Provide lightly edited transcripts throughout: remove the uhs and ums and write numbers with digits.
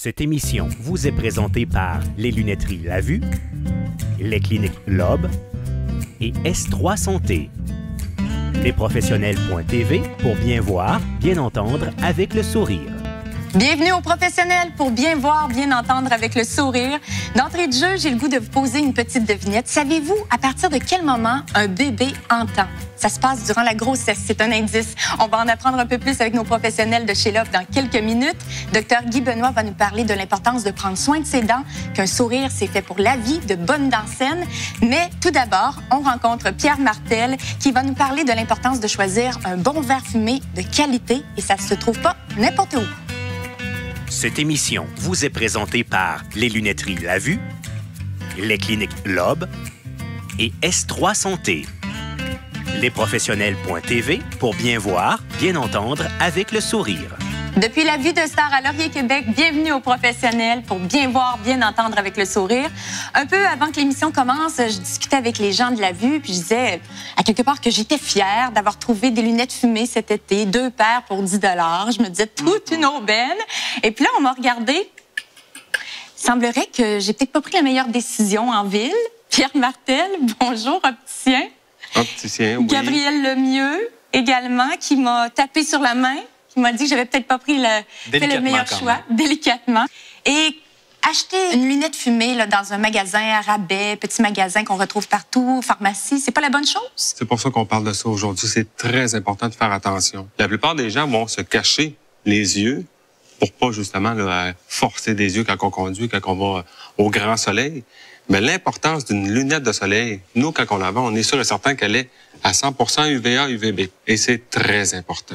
Cette émission vous est présentée par les lunetteries La Vue, les cliniques Lobe et S3 Santé. Lesprofessionnels.tv pour bien voir, bien entendre avec le sourire. Bienvenue aux professionnels pour bien voir, bien entendre avec le sourire. D'entrée de jeu, j'ai le goût de vous poser une petite devinette. Savez-vous à partir de quel moment un bébé entend? Ça se passe durant la grossesse, c'est un indice. On va en apprendre un peu plus avec nos professionnels de chez Lobe dans quelques minutes. Dr Guy Benoit va nous parler de l'importance de prendre soin de ses dents, qu'un sourire, c'est fait pour la vie, de bonnes dents saines. Mais tout d'abord, on rencontre Pierre Martel qui va nous parler de l'importance de choisir un bon verre fumé de qualité et ça ne se trouve pas n'importe où. Cette émission vous est présentée par les lunetteries La Vue, les cliniques Lobe et S3 Santé. Lesprofessionnels.tv pour bien voir, bien entendre avec le sourire. Depuis la vue de Star à Laurier, Québec, bienvenue aux professionnels pour bien voir, bien entendre avec le sourire. Un peu avant que l'émission commence, je discutais avec les gens de la vue, puis je disais à quelque part que j'étais fière d'avoir trouvé des lunettes fumées cet été, 2 paires pour 10 $. Je me disais toute une aubaine. Et puis là, on m'a regardé. Il semblerait que j'ai peut-être pas pris la meilleure décision en ville. Pierre Martel, bonjour, opticien. Opticien, oui. Gabriel Lemieux, également, qui m'a tapé sur la main. Il m'a dit que j'avais peut-être pas pris le meilleur choix, délicatement. Et acheter une lunette fumée là, dans un magasin à rabais, petit magasin qu'on retrouve partout, pharmacie, c'est pas la bonne chose? C'est pour ça qu'on parle de ça aujourd'hui. C'est très important de faire attention. La plupart des gens vont se cacher les yeux pour pas justement là, forcer des yeux quand on conduit, quand on va au grand soleil. Mais l'importance d'une lunette de soleil, nous, quand on la vend, on est sûr et certain qu'elle est à 100% UVA, UVB. Et c'est très important.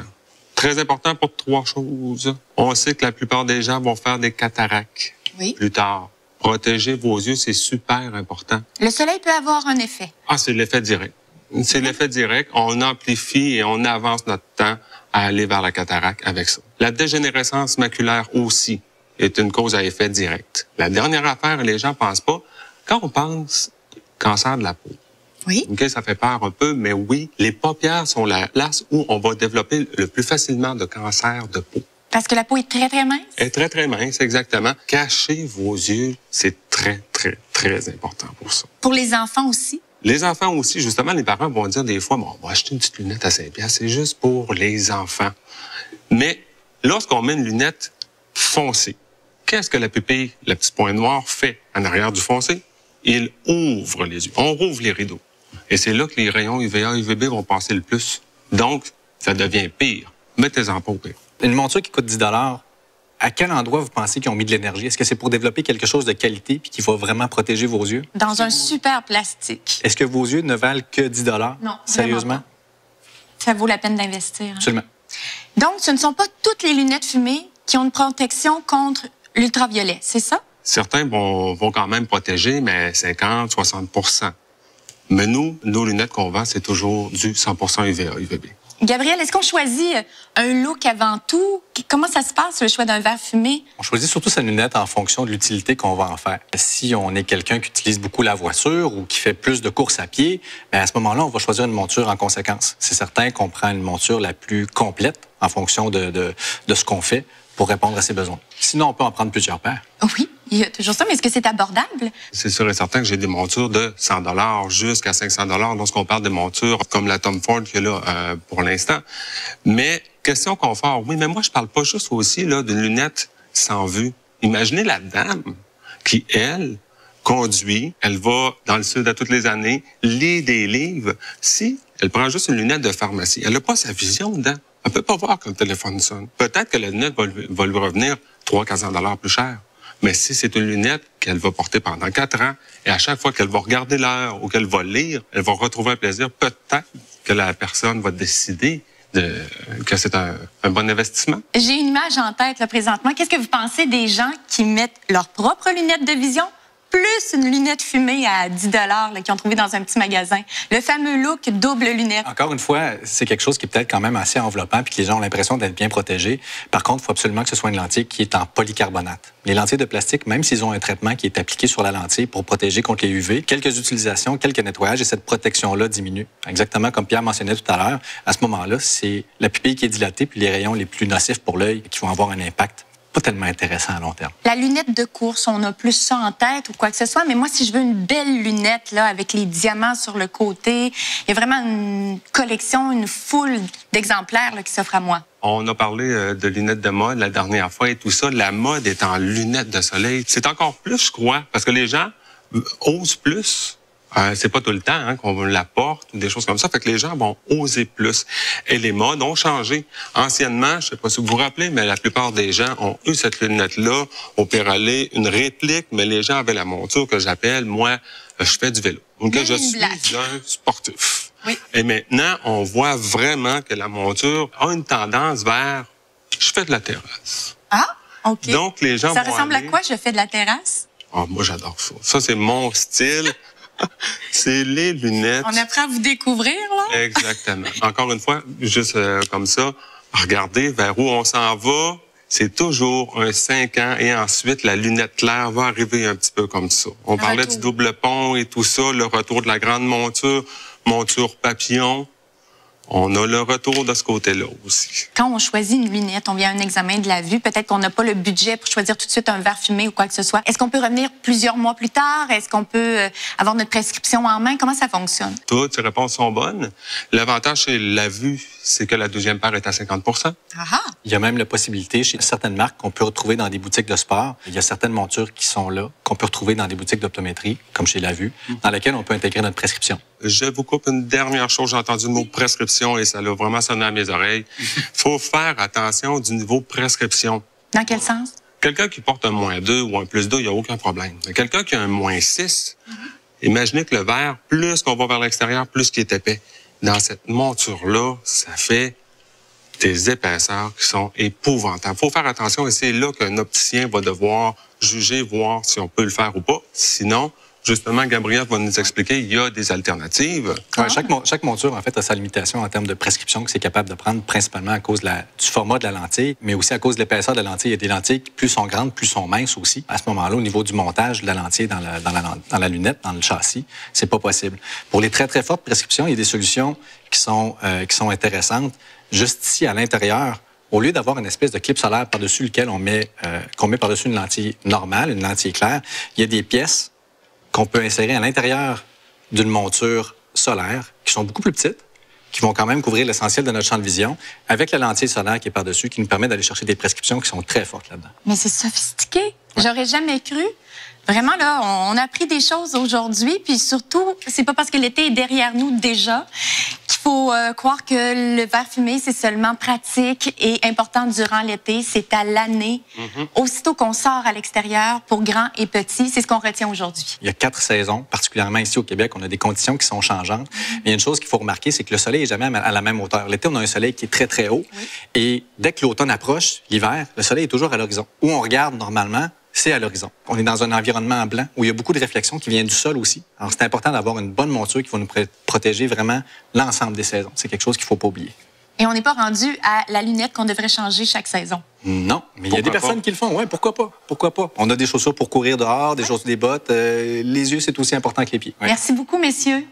Très important pour 3 choses. On sait que la plupart des gens vont faire des cataractes plus tard. Protéger vos yeux, c'est super important. Le soleil peut avoir un effet. Ah, c'est l'effet direct. C'est l'effet direct. On amplifie et on avance notre temps à aller vers la cataracte avec ça. La dégénérescence maculaire aussi est une cause à effet direct. La dernière affaire, les gens pensent pas, quand on pense cancer de la peau, oui. Okay, ça fait peur un peu, mais oui, les paupières sont la place où on va développer le plus facilement de cancer de peau. Parce que la peau est très, très mince? Elle est très, très mince, exactement. Cachez vos yeux, c'est très, très, très important pour ça. Pour les enfants aussi? Les enfants aussi, justement, les parents vont dire des fois, bon, on va acheter une petite lunette à 5$, c'est juste pour les enfants. Mais lorsqu'on met une lunette foncée, qu'est-ce que la pupille, le petit point noir, fait en arrière du foncé? Il ouvre les yeux. On rouvre les rideaux. Et c'est là que les rayons UVA, UVB vont passer le plus. Donc, ça devient pire. Mettez-en pas au pire. Une monture qui coûte 10 $, à quel endroit vous pensez qu'ils ont mis de l'énergie? Est-ce que c'est pour développer quelque chose de qualité puis qui va vraiment protéger vos yeux? Dans un super plastique. Est-ce que vos yeux ne valent que 10 $? Non. Sérieusement? Ça vaut la peine d'investir. Hein? Absolument. Donc, ce ne sont pas toutes les lunettes fumées qui ont une protection contre l'ultraviolet, c'est ça? Certains vont quand même protéger, mais 50-60%. Mais nous, nos lunettes qu'on vend, c'est toujours du 100% UVA, UVB. Gabriel, est-ce qu'on choisit un look avant tout? Comment ça se passe, le choix d'un verre fumé? On choisit surtout sa lunette en fonction de l'utilité qu'on va en faire. Si on est quelqu'un qui utilise beaucoup la voiture ou qui fait plus de courses à pied, bien à ce moment-là, on va choisir une monture en conséquence. C'est certain qu'on prend une monture la plus complète en fonction de ce qu'on fait pour répondre à ses besoins. Sinon, on peut en prendre plusieurs paires. Oui, il y a toujours ça, mais est-ce que c'est abordable? C'est sûr et certain que j'ai des montures de 100 $ jusqu'à 500 $ lorsqu'on parle de montures comme la Tom Ford qu'il y a là pour l'instant. Mais question confort, oui, mais moi, je parle pas juste aussi là d'une lunette sans vue. Imaginez la dame qui, elle, conduit, elle va dans le sud à toutes les années, lit des livres. Si elle prend juste une lunette de pharmacie, elle n'a pas sa vision dedans. Elle peut pas voir quand le téléphone sonne. Peut-être que la lunette va lui revenir 300-400 $ plus cher. Mais si c'est une lunette qu'elle va porter pendant 4 ans, et à chaque fois qu'elle va regarder l'heure ou qu'elle va lire, elle va retrouver un plaisir, peut-être que la personne va décider que c'est un bon investissement. J'ai une image en tête là, présentement. Qu'est-ce que vous pensez des gens qui mettent leurs propres lunettes de vision plus une lunette fumée à 10 $ qu'ils ont trouvé dans un petit magasin? Le fameux look double lunette. Encore une fois, c'est quelque chose qui est peut-être quand même assez enveloppant puis que les gens ont l'impression d'être bien protégés. Par contre, il faut absolument que ce soit une lentille qui est en polycarbonate. Les lentilles de plastique, même s'ils ont un traitement qui est appliqué sur la lentille pour protéger contre les UV, quelques utilisations, quelques nettoyages et cette protection-là diminue. Exactement comme Pierre mentionnait tout à l'heure, à ce moment-là, c'est la pupille qui est dilatée puis les rayons les plus nocifs pour l'œil qui vont avoir un impact pas tellement intéressant à long terme. La lunette de course, on a plus ça en tête ou quoi que ce soit, mais moi, si je veux une belle lunette là, avec les diamants sur le côté, il y a vraiment une collection, une foule d'exemplaires là, qui s'offrent à moi. On a parlé de lunettes de mode la dernière fois et tout ça. La mode est en lunettes de soleil. C'est encore plus, je crois, parce que les gens osent plus. C'est pas tout le temps qu'on la porte ou des choses comme ça. Fait que les gens vont oser plus. Et les modes ont changé. Anciennement, je sais pas si vous vous rappelez, mais la plupart des gens ont eu cette lunette-là, au Péralé, une réplique, mais les gens avaient la monture que j'appelle, moi, je fais du vélo. Donc, je suis un sportif. Oui. Et maintenant, on voit vraiment que la monture a une tendance vers je fais de la terrasse. Ah, OK. Donc, les gens ça vont ressemble aller... à quoi, je fais de la terrasse? Oh, moi, j'adore ça. Ça, c'est mon style. C'est les lunettes. On apprend à vous découvrir, là? Exactement. Encore une fois, juste comme ça, regardez vers où on s'en va. C'est toujours un 5 ans et ensuite, la lunette claire va arriver un petit peu comme ça. On parlait du double pont et tout ça, le retour de la grande monture, monture papillon. On a le retour de ce côté-là aussi. Quand on choisit une lunette, on vient à un examen de la vue. Peut-être qu'on n'a pas le budget pour choisir tout de suite un verre fumé ou quoi que ce soit. Est-ce qu'on peut revenir plusieurs mois plus tard? Est-ce qu'on peut avoir notre prescription en main? Comment ça fonctionne? Toutes ces réponses sont bonnes. L'avantage chez la vue, c'est que la deuxième paire est à 50 %. Ah! Il y a même la possibilité chez certaines marques qu'on peut retrouver dans des boutiques de sport. Il y a certaines montures qui sont là, qu'on peut retrouver dans des boutiques d'optométrie, comme chez La Vue, dans lesquelles on peut intégrer notre prescription. Je vous coupe une dernière chose. J'ai entendu le mot prescription et ça l'a vraiment sonné à mes oreilles. Faut faire attention du niveau prescription. Dans quel sens? Quelqu'un qui porte un -2 ou un +2, il n'y a aucun problème. Mais quelqu'un qui a un -6, imaginez que le verre, plus qu'on va vers l'extérieur, plus qu'il est épais. Dans cette monture-là, ça fait des épaisseurs qui sont épouvantables. Faut faire attention et c'est là qu'un opticien va devoir juger, voir si on peut le faire ou pas. Sinon, justement, Gabriel va nous expliquer, il y a des alternatives. Ouais, chaque monture, en fait, a sa limitation en termes de prescription que c'est capable de prendre, principalement à cause du format de la lentille, mais aussi à cause de l'épaisseur de la lentille. Il y a des lentilles qui, plus sont grandes, plus sont minces aussi. À ce moment-là, au niveau du montage de la lentille dans la lunette, dans le châssis, c'est pas possible. Pour les très, très fortes prescriptions, il y a des solutions qui sont intéressantes. Juste ici, à l'intérieur, au lieu d'avoir une espèce de clip solaire par-dessus lequel qu'on met par-dessus une lentille normale, une lentille claire, il y a des pièces qu'on peut insérer à l'intérieur d'une monture solaire, qui sont beaucoup plus petites, qui vont quand même couvrir l'essentiel de notre champ de vision, avec la lentille solaire qui est par-dessus, qui nous permet d'aller chercher des prescriptions qui sont très fortes là-dedans. Mais c'est sophistiqué. Ouais. J'aurais jamais cru. Vraiment, là, on a appris des choses aujourd'hui, puis surtout, c'est pas parce que l'été est derrière nous déjà qu'il faut croire que le verre fumé, c'est seulement pratique et important durant l'été. C'est à l'année. Aussitôt qu'on sort à l'extérieur, pour grands et petits, c'est ce qu'on retient aujourd'hui. Il y a 4 saisons, particulièrement ici au Québec, on a des conditions qui sont changeantes. Mais il y a une chose qu'il faut remarquer, c'est que le soleil n'est jamais à la même hauteur. L'été, on a un soleil qui est très, très haut. Oui. Et dès que l'automne approche, l'hiver, le soleil est toujours à l'horizon. Où on regarde normalement, c'est à l'horizon. On est dans un environnement blanc où il y a beaucoup de réflexions qui viennent du sol aussi. Alors, c'est important d'avoir une bonne monture qui va nous protéger vraiment l'ensemble des saisons. C'est quelque chose qu'il ne faut pas oublier. Et on n'est pas rendu à la lunette qu'on devrait changer chaque saison. Non, mais il y a des personnes qui le font. Oui, pourquoi pas? Pourquoi pas? On a des chaussures pour courir dehors, des chaussures, des bottes. Les yeux, c'est aussi important que les pieds. Ouais. Merci beaucoup, messieurs.